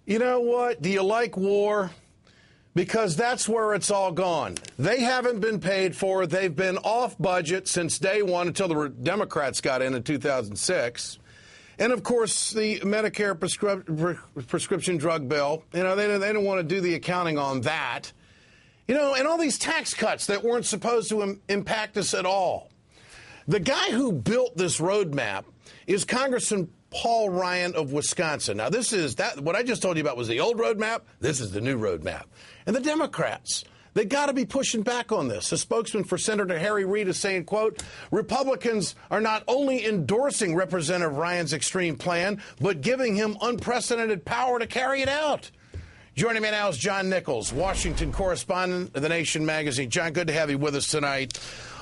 You know what? Do you like war? Because that's where it's all gone. They haven't been paid for. They've been off budget since day one until the Democrats got in 2006. And, of course, the Medicare prescription drug bill, they don't want to do the accounting on that. And all these tax cuts that weren't supposed to impact us at all. The guy who built this roadmap is Congressman Paul Ryan of Wisconsin. Now, what I just told you about was the old roadmap. This is the new roadmap. And the Democrats, they got to be pushing back on this. A spokesman for Senator Harry Reid is saying, quote, Republicans are not only endorsing Representative Ryan's extreme plan, but giving him unprecedented power to carry it out. Joining me now is John Nichols, Washington correspondent of The Nation magazine. John, good to have you with us tonight.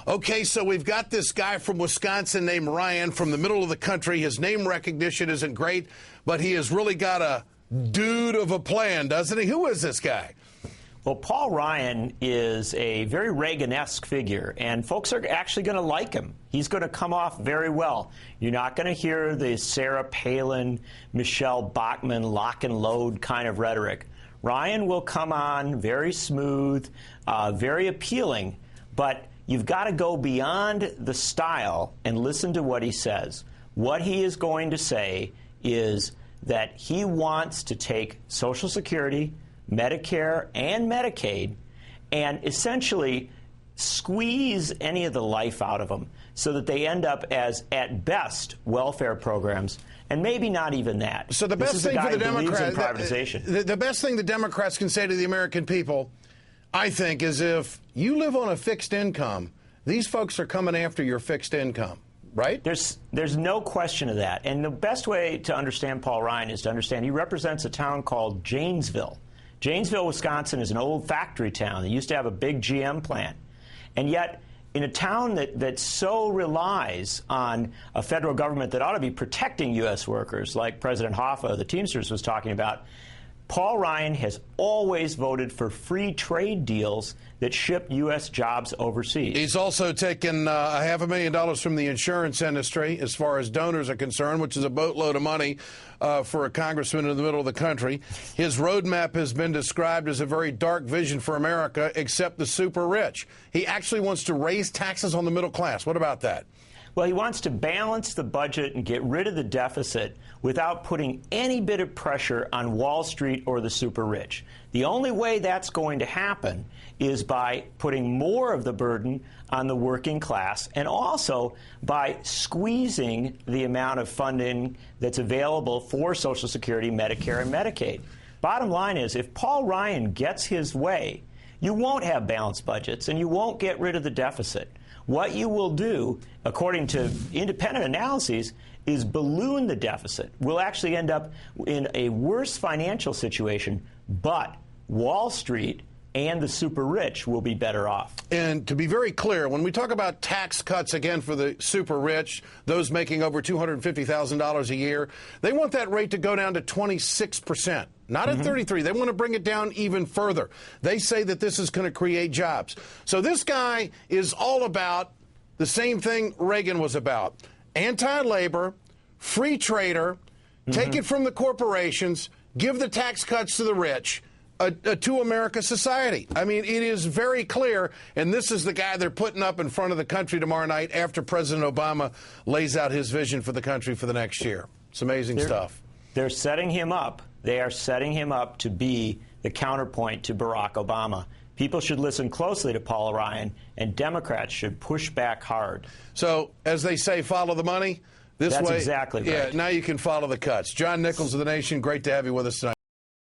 Okay, so we've got this guy from Wisconsin named Ryan from the middle of the country. His name recognition isn't great, but he has really got a dude of a plan, doesn't he? Who is this guy? Well, Paul Ryan is a very Reagan-esque figure, and folks are actually going to like him. He's going to come off very well. You're not going to hear the Sarah Palin, Michelle Bachmann lock and load kind of rhetoric. Ryan will come on very smooth, very appealing, but you've got to go beyond the style and listen to what he says. What he is going to say is that he wants to take Social Security, Medicare, and Medicaid and essentially squeeze any of the life out of them so that they end up as, at best, welfare programs, and maybe not even that. So the best thing for the Democrats, the best thing the Democrats can say to the American people, I think, is if you live on a fixed income, these folks are coming after your fixed income, right? There's no question of that. And the best way to understand Paul Ryan is to understand he represents a town called Janesville. Janesville, Wisconsin is an old factory town that used to have a big GM plant. And yet, in a town that so relies on a federal government that ought to be protecting U.S. workers, like President Hoffa of the Teamsters was talking about, Paul Ryan has always voted for free trade deals that ship U.S. jobs overseas. He's also taken $500,000 from the insurance industry as far as donors are concerned, which is a boatload of money for a congressman in the middle of the country. His roadmap has been described as a very dark vision for America, except the super rich. He actually wants to raise taxes on the middle class. What about that? Well, he wants to balance the budget and get rid of the deficit without putting any bit of pressure on Wall Street or the super rich. The only way that's going to happen is by putting more of the burden on the working class and also by squeezing the amount of funding that's available for Social Security, Medicare, and Medicaid. Bottom line is, if Paul Ryan gets his way, you won't have balanced budgets and you won't get rid of the deficit. What you will do, according to independent analyses, is balloon the deficit. We'll actually end up in a worse financial situation, but Wall Street and the super rich will be better off. And to be very clear, when we talk about tax cuts, again, for the super rich, those making over $250,000 a year, they want that rate to go down to 26%. Not at 33. They want to bring it down even further. They say that this is going to create jobs. So this guy is all about the same thing Reagan was about. Anti-labor, free trader, take it from the corporations, give the tax cuts to the rich, a to America society. I mean, it is very clear, and this is the guy they're putting up in front of the country tomorrow night after President Obama lays out his vision for the country for the next year. It's amazing stuff. They're setting him up. They are setting him up to be the counterpoint to Barack Obama. People should listen closely to Paul Ryan, and Democrats should push back hard. So, as they say, follow the money. That's exactly right. Yeah, now you can follow the cuts. John Nichols of The Nation, great to have you with us tonight.